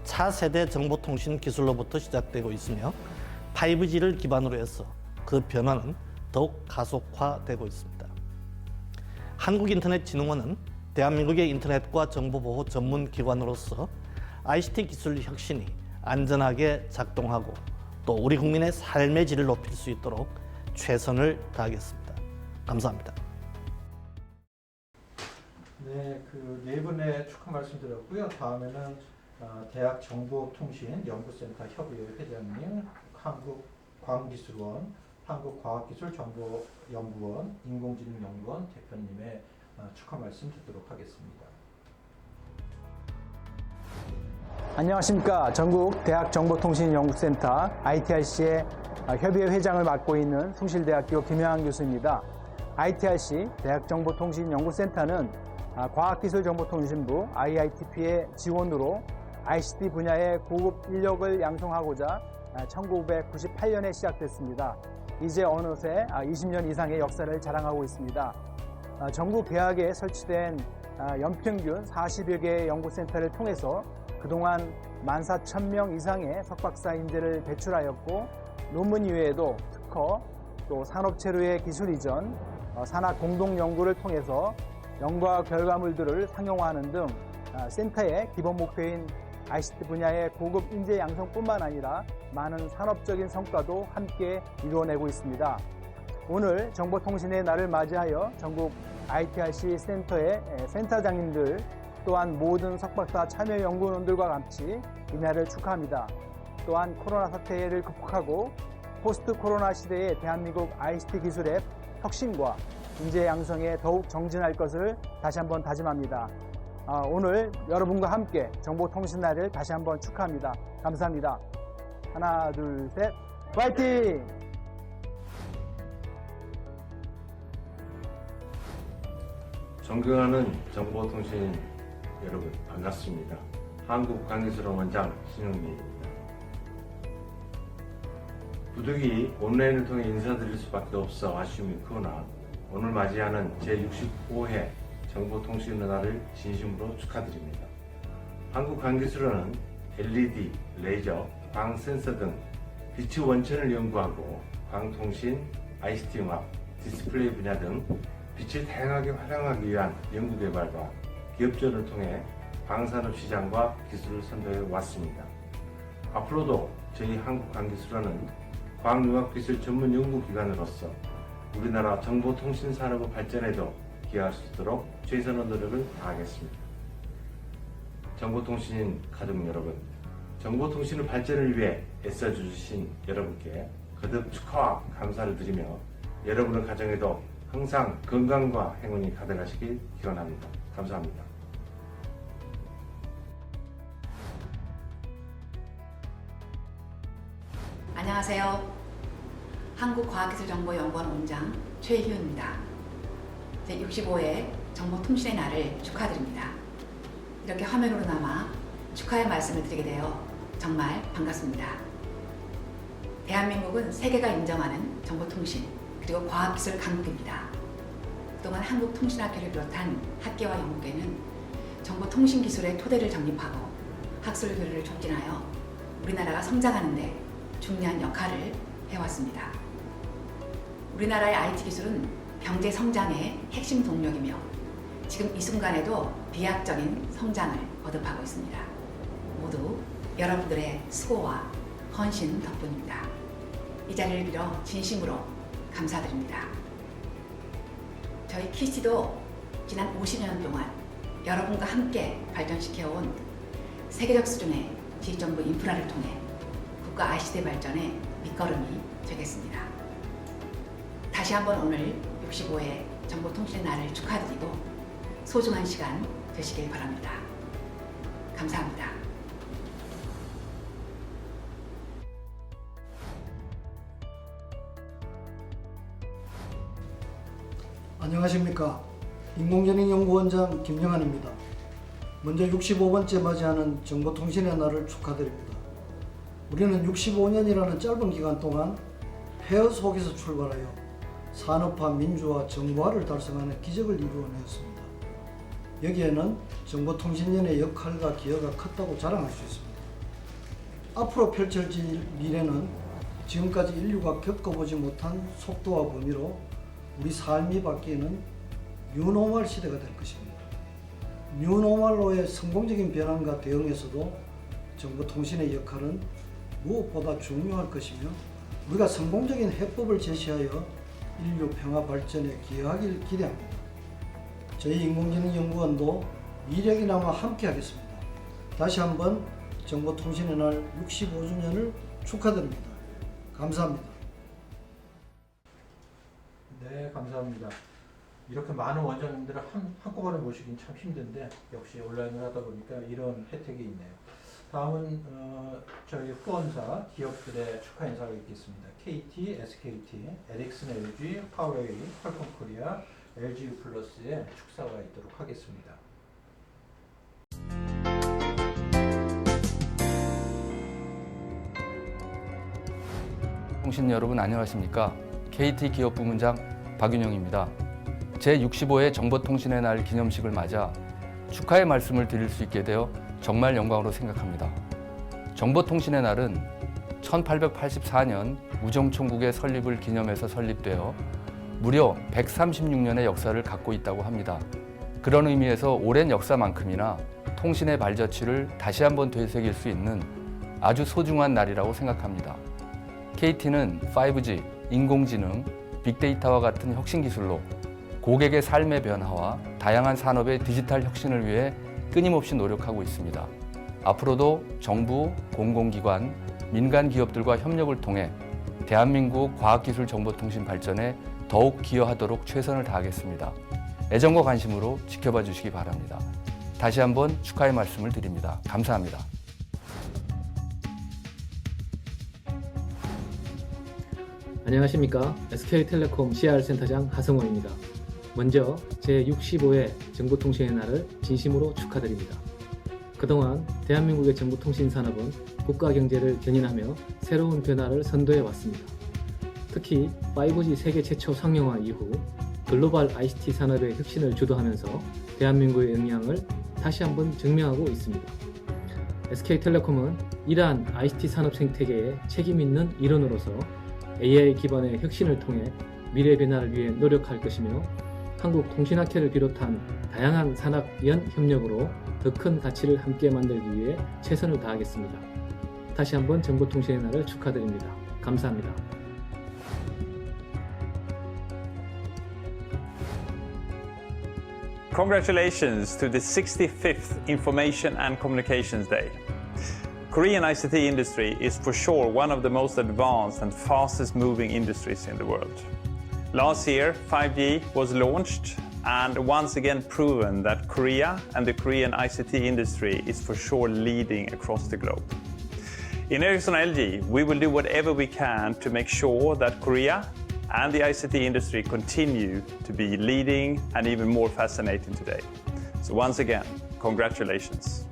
차세대 정보통신 기술로부터 시작되고 있으며 5G를 기반으로 해서 그 변화는 더욱 가속화되고 있습니다. 한국인터넷진흥원은 대한민국의 인터넷과 정보보호 전문기관으로서 ICT 기술 혁신이 안전하게 작동하고 또 우리 국민의 삶의 질을 높일 수 있도록 최선을 다하겠습니다. 감사합니다. 네, 네 분의 축하 말씀드렸고요. 다음에는 대학 정보통신연구센터 협의회 회장님, 한국과학기술원, 한국과학기술정보연구원, 인공지능연구원 대표님의 축하 말씀 듣도록 하겠습니다. 안녕하십니까. 전국 대학정보통신연구센터 ITRC의 협의회 회장을 맡고 있는 숭실대학교 김영환 교수입니다. ITRC 대학정보통신연구센터는 과학기술정보통신부 IITP의 지원으로 ICT 분야의 고급 인력을 양성하고자 1998년에 시작됐습니다. 이제 어느새 20년 이상의 역사를 자랑하고 있습니다. 전국 대학에 설치된 연평균 40여 개의 연구센터를 통해서 그동안 14,000명 이상의 석박사 인재를 배출하였고, 논문 이외에도 특허, 또 산업체류의 기술 이전, 산학 공동 연구를 통해서 연구 결과물들을 상용화하는 등 센터의 기본 목표인 ICT 분야의 고급 인재 양성뿐만 아니라 많은 산업적인 성과도 함께 이루어내고 있습니다. 오늘 정보통신의 날을 맞이하여 전국 ITRC 센터의 센터장님들 또한 모든 석박사 참여 연구원들과 같이 이날을 축하합니다. 또한 코로나 사태를 극복하고 포스트 코로나 시대의 대한민국 ICT 기술의 혁신과 인재 양성에 더욱 정진할 것을 다시 한번 다짐합니다. 오늘 여러분과 함께 정보통신날을 다시 한번 축하합니다. 감사합니다. 하나, 둘, 셋, 파이팅! 존경하는 정보통신 여러분, 반갑습니다. 한국과학기술원 원장 신용민입니다. 부득이 온라인을 통해 인사드릴 수밖에 없어 아쉬움이 크거나 오늘 맞이하는 제65회 정보통신의 날을 진심으로 축하드립니다. 한국과학기술원은 LED, 레이저, 광센서 등 빛의 원천을 연구하고 광통신, ICT융합, 디스플레이 분야 등 빛을 다양하게 활용하기 위한 연구개발과 기업전을 통해 광산업 시장과 기술을 선도해 왔습니다. 앞으로도 저희 한국과학기술원은 과학융합기술 전문 연구기관으로서 우리나라 정보통신 산업의 발전에도 기여할 수 있도록 최선의 노력을 다하겠습니다. 정보통신 가족 여러분, 정보통신의 발전을 위해 애써주신 여러분께 거듭 축하와 감사를 드리며 여러분의 가정에도 항상 건강과 행운이 가득하시길 기원합니다. 감사합니다. 안녕하세요. 한국과학기술정보연구원 원장 최희윤입니다. 제65회 정보통신의 날을 축하드립니다. 이렇게 화면으로 남아 축하의 말씀을 드리게 되어 정말 반갑습니다. 대한민국은 세계가 인정하는 정보통신 그리고 과학기술 강국입니다. 그동안 한국통신학교를 비롯한 학계와 연구계는 정보통신 기술의 토대를 정립하고 학술 교류를 촉진하여 우리나라가 성장하는 데 중요한 역할을 해왔습니다. 우리나라의 IT 기술은 경제 성장의 핵심 동력이며 지금 이 순간에도 비약적인 성장을 거듭하고 있습니다. 모두 여러분들의 수고와 헌신 덕분입니다. 이 자리를 빌어 진심으로 감사드립니다. 저희 키스티도 지난 50년 동안 여러분과 함께 발전시켜온 세계적 수준의 지식정보 인프라를 통해 국가 ICT 발전의 밑거름이 되겠습니다. 다시 한번 오늘 65회 정보통신의 날을 축하드리고 소중한 시간 되시길 바랍니다. 감사합니다. 안녕하십니까. 인공지능연구원장 김영환입니다. 먼저 65번째 맞이하는 정보통신의 날을 축하드립니다. 우리는 65년이라는 짧은 기간 동안 폐허 속에서 출발하여 산업화, 민주화, 정보화를 달성하는 기적을 이루어냈습니다. 여기에는 정보통신연의 역할과 기여가 컸다고 자랑할 수 있습니다. 앞으로 펼쳐질 미래는 지금까지 인류가 겪어보지 못한 속도와 범위로 우리 삶이 바뀌는 뉴노멀 시대가 될 것입니다. 뉴노멀로의 성공적인 변환과 대응에서도 정보통신의 역할은 무엇보다 중요할 것이며 우리가 성공적인 해법을 제시하여 인류 평화 발전에 기여하길 기대합니다. 저희 인공지능연구원도 이력이나마 함께 하겠습니다. 다시 한번 정보통신의 날 65주년을 축하드립니다. 감사합니다. 네, 감사합니다. 이렇게 많은 원장님들을 한꺼번에 모시긴 참 힘든데 역시 온라인을 하다 보니까 이런 혜택이 있네요. 다음은 저희 후원사 기업들의 축하 인사가 있겠습니다. KT, SKT, 에릭슨 LG, 파웨이, 퀄컴 코리아, LGU 플러스의 축사가 있도록 하겠습니다. 통신 여러분 안녕하십니까? KT 기업부문장 박윤영입니다. 제65회 정보통신의 날 기념식을 맞아 축하의 말씀을 드릴 수 있게 되어 정말 영광으로 생각합니다. 정보통신의 날은 1884년 우정총국의 설립을 기념해서 설립되어 무려 136년의 역사를 갖고 있다고 합니다. 그런 의미에서 오랜 역사만큼이나 통신의 발자취를 다시 한번 되새길 수 있는 아주 소중한 날이라고 생각합니다. KT는 5G, 인공지능, 빅데이터와 같은 혁신 기술로 고객의 삶의 변화와 다양한 산업의 디지털 혁신을 위해 끊임없이 노력하고 있습니다. 앞으로도 정부, 공공기관, 민간 기업들과 협력을 통해 대한민국 과학기술정보통신 발전에 더욱 기여하도록 최선을 다하겠습니다. 애정과 관심으로 지켜봐 주시기 바랍니다. 다시 한번 축하의 말씀을 드립니다. 감사합니다. 안녕하십니까. SK텔레콤 CR센터장 하성호입니다. 먼저 제65회 정보통신의 날을 진심으로 축하드립니다. 그동안 대한민국의 정보통신 산업은 국가 경제를 견인하며 새로운 변화를 선도해 왔습니다. 특히 5G 세계 최초 상용화 이후 글로벌 ICT 산업의 혁신을 주도하면서 대한민국의 역량을 다시 한번 증명하고 있습니다. SK텔레콤은 이러한 ICT 산업 생태계에 책임 있는 일원으로서 AI 기반의 혁신을 통해 미래 변화를 위해 노력할 것이며 한국통신학회를 비롯한 다양한 산학연 협력으로 더 큰 가치를 함께 만들기 위해 최선을 다하겠습니다. 다시 한번 정보통신의 날을 축하드립니다. 감사합니다. Congratulations to the 65th Information and Communications Day. Korean ICT industry is for sure one of the most advanced and fastest moving industries in the world. Last year, 5G was launched and once again proven that Korea and the Korean ICT industry is for sure leading across the globe. In Ericsson LG, we will do whatever we can to make sure that Korea and the ICT industry continue to be leading and even more fascinating today. So once again, congratulations.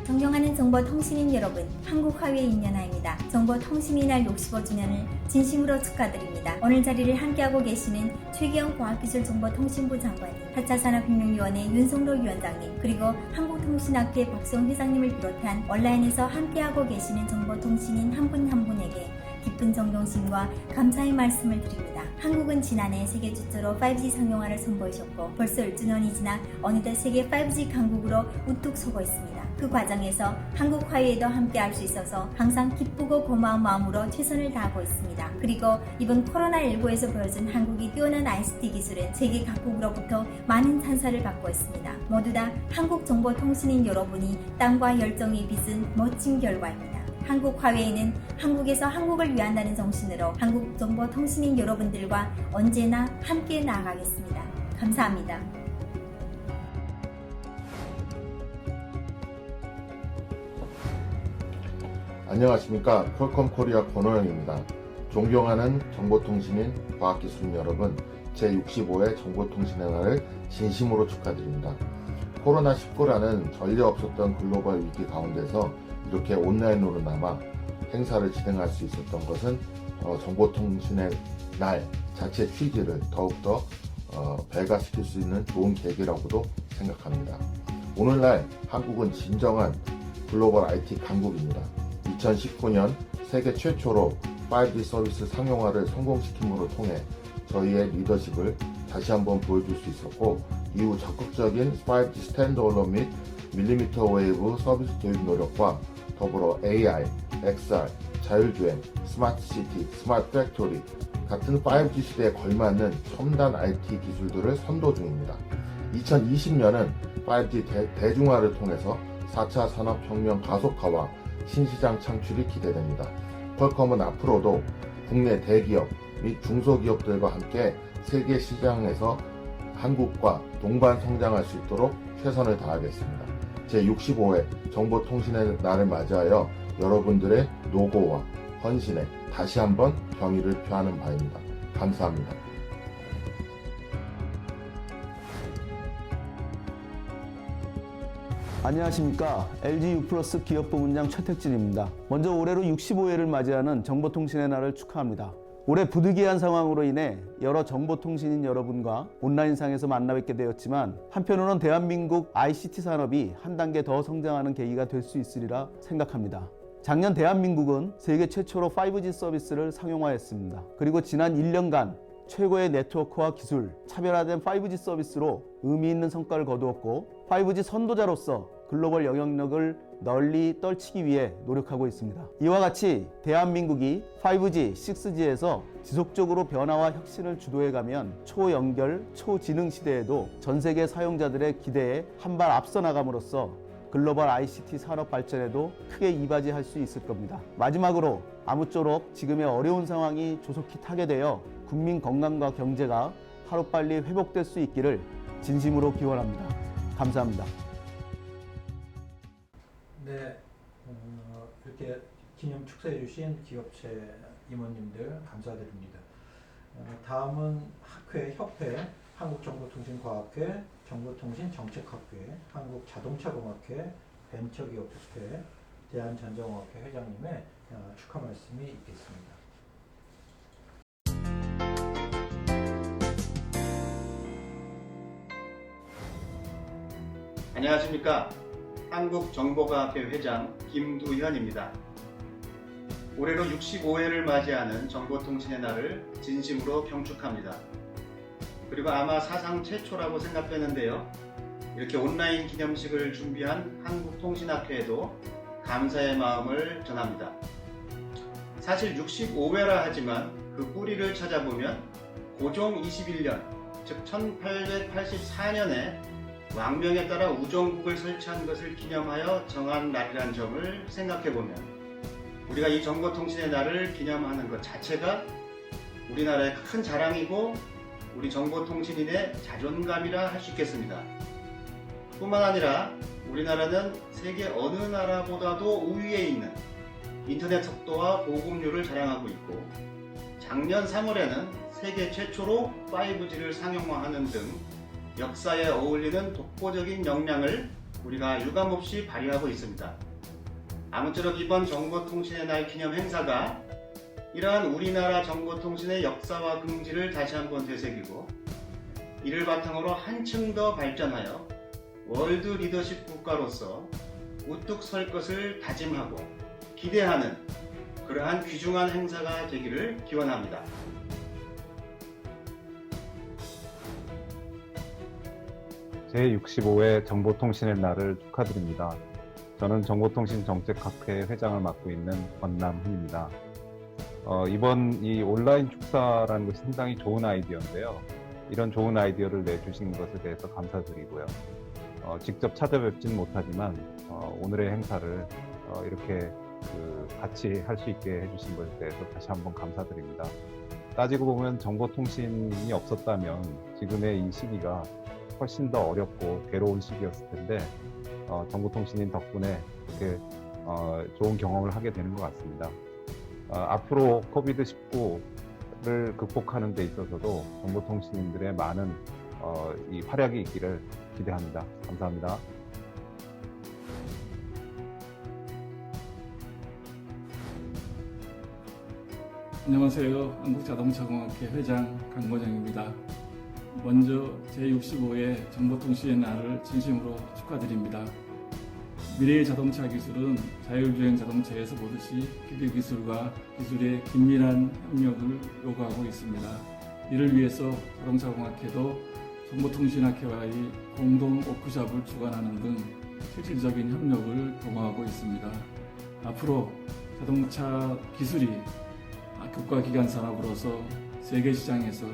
존경하는 정보통신인 여러분, 한국화웨이 임연아입니다. 정보통신의 날 65주년을 진심으로 축하드립니다. 오늘 자리를 함께하고 계시는 최기영 과학기술정보통신부 장관님, 4차 산업혁명위원회 윤성로 위원장님, 그리고 한국통신학회 박수홍 회장님을 비롯한 온라인에서 함께하고 계시는 정보통신인 한 분 한 분에게 깊은 존경심과 감사의 말씀을 드립니다. 한국은 지난해 세계 최초로 5G 상용화를 선보이셨고 벌써 1주년이 지나 어느덧 세계 5G 강국으로 우뚝 서고 있습니다. 그 과정에서 한국화웨이도 함께할 수 있어서 항상 기쁘고 고마운 마음으로 최선을 다하고 있습니다. 그리고 이번 코로나19에서 보여준 한국이 뛰어난 ICT 기술은 세계 각국으로부터 많은 찬사를 받고 있습니다. 모두 다 한국정보통신인 여러분이 땀과 열정이 빚은 멋진 결과입니다. 한국화웨이는 한국에서 한국을 위한다는 정신으로 한국정보통신인 여러분들과 언제나 함께 나아가겠습니다. 감사합니다. 안녕하십니까. 퀄컴 코리아 권호영입니다. 존경하는 정보통신인 과학기술인 여러분, 제65회 정보통신의 날을 진심으로 축하드립니다. 코로나19라는 전례 없었던 글로벌 위기 가운데서 이렇게 온라인으로나마 행사를 진행할 수 있었던 것은 정보통신의 날 자체 취지를 더욱더 배가시킬 수 있는 좋은 계기라고도 생각합니다. 오늘날 한국은 진정한 글로벌 IT 강국입니다. 2019년 세계 최초로 5G 서비스 상용화를 성공시킴으로 통해 저희의 리더십을 다시 한번 보여줄 수 있었고, 이후 적극적인 5G 스탠드얼론 및 밀리미터 웨이브 서비스 도입 노력과 더불어 AI, XR, 자율주행, 스마트 시티, 스마트 팩토리 같은 5G 시대에 걸맞는 첨단 IT 기술들을 선도 중입니다. 2020년은 5G 대중화를 통해서 4차 산업혁명 가속화와 신시장 창출이 기대됩니다. 퀄컴은 앞으로도 국내 대기업 및 중소기업들과 함께 세계 시장에서 한국과 동반 성장할 수 있도록 최선을 다하겠습니다. 제65회 정보통신의 날을 맞이하여 여러분들의 노고와 헌신에 다시 한번 경의를 표하는 바입니다. 감사합니다. 안녕하십니까. LG U+ 기업부문장 최택진입니다. 먼저 올해로 65회를 맞이하는 정보통신의 날을 축하합니다. 올해 부득이한 상황으로 인해 여러 정보통신인 여러분과 온라인상에서 만나뵙게 되었지만, 한편으로는 대한민국 ICT 산업이 한 단계 더 성장하는 계기가 될 수 있으리라 생각합니다. 작년 대한민국은 세계 최초로 5G 서비스를 상용화했습니다. 그리고 지난 1년간 최고의 네트워크와 기술, 차별화된 5G 서비스로 의미 있는 성과를 거두었고, 5G 선도자로서 글로벌 영향력을 널리 떨치기 위해 노력하고 있습니다. 이와 같이 대한민국이 5G, 6G에서 지속적으로 변화와 혁신을 주도해가면 초연결, 초지능 시대에도 전 세계 사용자들의 기대에 한 발 앞서 나감으로써 글로벌 ICT 산업 발전에도 크게 이바지할 수 있을 겁니다. 마지막으로 아무쪼록 지금의 어려운 상황이 조속히 타개되어 국민 건강과 경제가 하루빨리 회복될 수 있기를 진심으로 기원합니다. 감사합니다. 네, 이렇게 기념 축사해 주신 기업체 임원님들 감사드립니다. 다음은 학회, 협회, 한국정보통신과학회, 정보통신정책학회, 한국자동차공학회, 벤처기업협회, 대한전자공학회 회장님의 축하 말씀이 있겠습니다. 안녕하십니까. 한국정보과학회 회장 김두현입니다. 올해로 65회를 맞이하는 정보통신의 날을 진심으로 경축합니다. 그리고 아마 사상 최초라고 생각되는데요. 이렇게 온라인 기념식을 준비한 한국통신학회에도 감사의 마음을 전합니다. 사실 65회라 하지만 그 뿌리를 찾아보면 고종 21년, 즉 1884년에 왕명에 따라 우정국을 설치한 것을 기념하여 정한 날이란 점을 생각해보면, 우리가 이 정보통신의 날을 기념하는 것 자체가 우리나라의 큰 자랑이고 우리 정보통신인의 자존감이라 할 수 있겠습니다. 뿐만 아니라 우리나라는 세계 어느 나라보다도 우위에 있는 인터넷 속도와 보급률을 자랑하고 있고, 작년 3월에는 세계 최초로 5G를 상용화하는 등 역사에 어울리는 독보적인 역량을 우리가 유감없이 발휘하고 있습니다. 아무쪼록 이번 정보통신의 날 기념 행사가 이러한 우리나라 정보통신의 역사와 긍지를 다시 한번 되새기고, 이를 바탕으로 한층 더 발전하여 월드 리더십 국가로서 우뚝 설 것을 다짐하고 기대하는 그러한 귀중한 행사가 되기를 기원합니다. 제65회 정보통신의 날을 축하드립니다. 저는 정보통신정책학회 회장을 맡고 있는 권남훈입니다. 이번 이 온라인 축사라는 것이 상당히 좋은 아이디어인데요. 이런 좋은 아이디어를 내주신 것에 대해서 감사드리고요. 직접 찾아뵙지는 못하지만 오늘의 행사를 이렇게 같이 할 수 있게 해주신 것에 대해서 다시 한번 감사드립니다. 따지고 보면 정보통신이 없었다면 지금의 이 시기가 훨씬 더 어렵고 괴로운 시기였을 텐데, 정보통신인 덕분에 이렇게 좋은 경험을 하게 되는 것 같습니다. 앞으로 코비드-19를 극복하는 데 있어서도 정보통신인들의 많은 이 활약이 있기를 기대합니다. 감사합니다. 안녕하세요. 한국자동차공학회 회장 강모정입니다. 먼저 제65회 정보통신의 날을 진심으로 축하드립니다. 미래의 자동차 기술은 자율주행 자동차에서 보듯이 기계 기술과 기술의 긴밀한 협력을 요구하고 있습니다. 이를 위해서 자동차공학회도 정보통신학회와의 공동 워크숍을 주관하는 등 실질적인 협력을 도모하고 있습니다. 앞으로 자동차 기술이 국가기관 산업으로서 세계 시장에서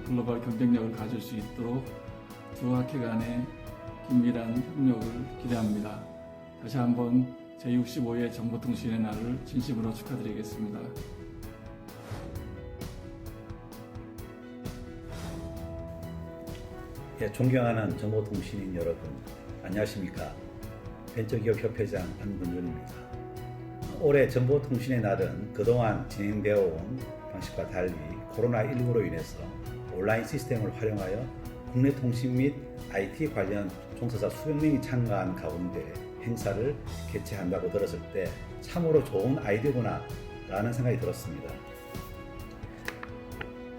글로벌 경쟁력을 가질 수 있도록 두 학회 간의 긴밀한 협력을 기대합니다. 다시 한번 제65회 정보통신의 날을 진심으로 축하드리겠습니다. 예, 존경하는 정보통신인 여러분, 안녕하십니까? 벤처기업협회장 안문준입니다. 올해 정보통신의 날은 그동안 진행되어 온 방식과 달리 코로나19로 인해서 온라인 시스템을 활용하여 국내 통신 및 IT 관련 종사자 수백 명이 참가한 가운데 행사를 개최한다고 들었을 때 참으로 좋은 아이디어구나 라는 생각이 들었습니다.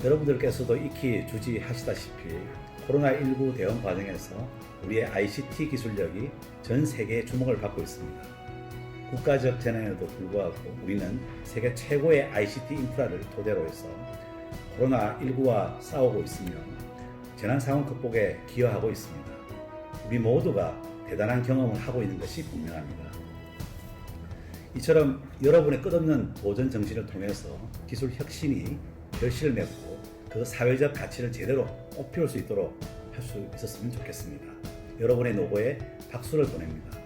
여러분들께서도 익히 주지하시다시피 코로나19 대응 과정에서 우리의 ICT 기술력이 전 세계의 주목을 받고 있습니다. 국가적 재난에도 불구하고 우리는 세계 최고의 ICT 인프라를 토대로 해서 코로나19와 싸우고 있으며 재난 상황 극복에 기여하고 있습니다. 우리 모두가 대단한 경험을 하고 있는 것이 분명합니다. 이처럼 여러분의 끝없는 도전 정신을 통해서 기술 혁신이 결실을 맺고 그 사회적 가치를 제대로 꽃피울 수 있도록 할 수 있었으면 좋겠습니다. 여러분의 노고에 박수를 보냅니다.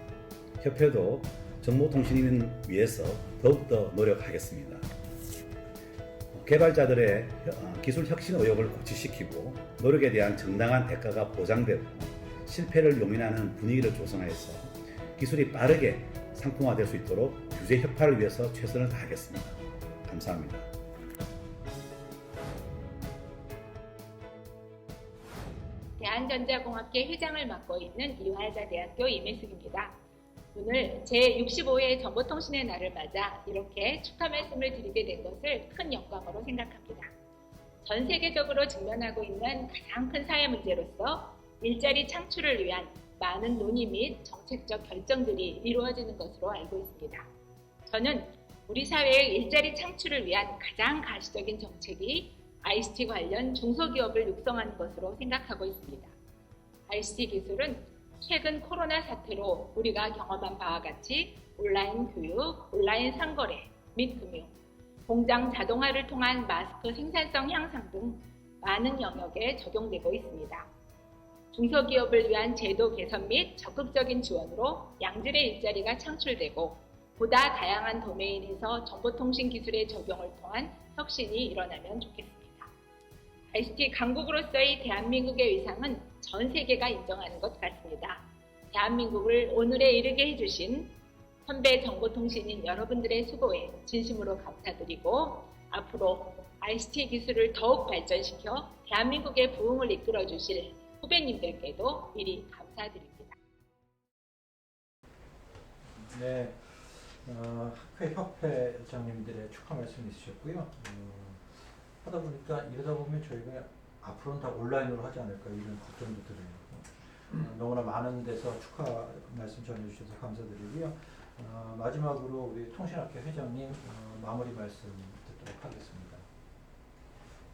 협회도 정보통신인을 위해서 더욱더 노력하겠습니다. 개발자들의 기술 혁신 의욕을 고취시키고 노력에 대한 정당한 대가가 보장되고 실패를 용인하는 분위기를 조성해서 기술이 빠르게 상품화될 수 있도록 규제 협파를 위해서 최선을 다하겠습니다. 감사합니다. 대한전자공학회 회장을 맡고 있는 이화여자대학교 임혜숙입니다. 오늘 제65회 정보통신의 날을 맞아 이렇게 축하 말씀을 드리게 된 것을 큰 영광으로 생각합니다. 전 세계적으로 직면하고 있는 가장 큰 사회 문제로서 일자리 창출을 위한 많은 논의 및 정책적 결정들이 이루어지는 것으로 알고 있습니다. 저는 우리 사회의 일자리 창출을 위한 가장 가시적인 정책이 ICT 관련 중소기업을 육성하는 것으로 생각하고 있습니다. ICT 기술은 최근 코로나 사태로 우리가 경험한 바와 같이 온라인 교육, 온라인 상거래 및 금융, 공장 자동화를 통한 마스크 생산성 향상 등 많은 영역에 적용되고 있습니다. 중소기업을 위한 제도 개선 및 적극적인 지원으로 양질의 일자리가 창출되고 보다 다양한 도메인에서 정보통신 기술의 적용을 통한 혁신이 일어나면 좋겠습니다. ICT 강국으로서의 대한민국의 위상은 전 세계가 인정하는 것 같습니다. 대한민국을 오늘에 이르게 해주신 선배 정보통신인 여러분들의 수고에 진심으로 감사드리고 앞으로 ICT 기술을 더욱 발전시켜 대한민국의 부흥을 이끌어 주실 후배님들께도 미리 감사드립니다. 네, 학회 협회장님들의 축하 말씀 있으셨고요. 하다 보니까 이러다 보면 저희가 앞으로는 다 온라인으로 하지 않을까 이런 걱정도 들어요. 너무나 많은 데서 축하 말씀 전해주셔서 감사드리고요. 마지막으로 우리 통신학회 회장님 마무리 말씀 듣도록 하겠습니다.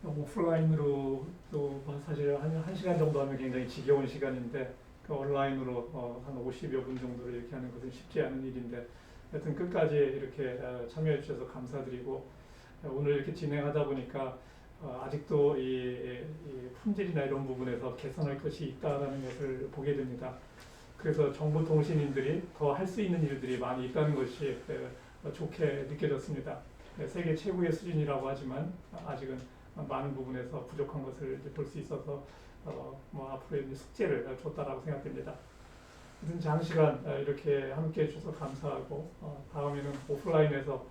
오프라인으로 또 사실 한 시간 정도 하면 굉장히 지겨운 시간인데 온라인으로 한 50여 분 정도를 이렇게 하는 것은 쉽지 않은 일인데 하여튼 끝까지 이렇게 참여해 주셔서 감사드리고 오늘 이렇게 진행하다 보니까 아직도 이 품질이나 이런 부분에서 개선할 것이 있다는 것을 보게 됩니다. 그래서 정보통신인들이 더 할 수 있는 일들이 많이 있다는 것이 좋게 느껴졌습니다. 세계 최고의 수준이라고 하지만 아직은 많은 부분에서 부족한 것을 볼 수 있어서 앞으로의 숙제를 줬다라고 생각됩니다. 하여튼 장시간 이렇게 함께 해주셔서 감사하고 다음에는 오프라인에서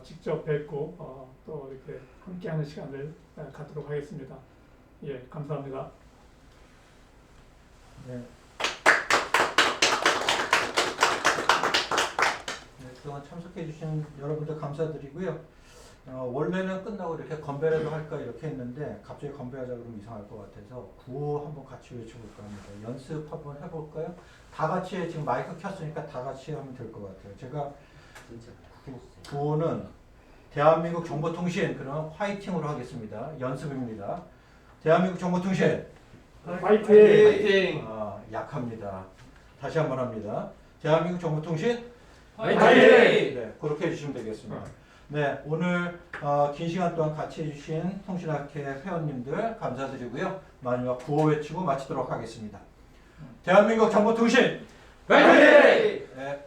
직접 뵙고 또 이렇게 함께하는 시간을 갖도록 하겠습니다. 예, 감사합니다. 네. 그동안 참석해 주신 여러분들 감사드리고요. 원래는 끝나고 이렇게 건배라도 할까 이렇게 했는데 갑자기 건배하자 그러면 이상할 것 같아서 구호 한번 같이 외쳐볼까 합니다. 연습 한번 해볼까요? 다 같이 지금 마이크 켰으니까 다 같이 하면 될 것 같아요. 제가 구호는 대한민국 정보통신 그럼 화이팅으로 하겠습니다. 연습입니다. 대한민국 정보통신 화이팅! 약합니다. 다시 한번 합니다. 대한민국 정보통신 화이팅! 네, 그렇게 해주시면 되겠습니다. 네, 오늘 긴 시간 동안 같이 해주신 통신학회 회원님들 감사드리고요. 마지막 구호 외치고 마치도록 하겠습니다. 대한민국 정보통신 화이팅! 네.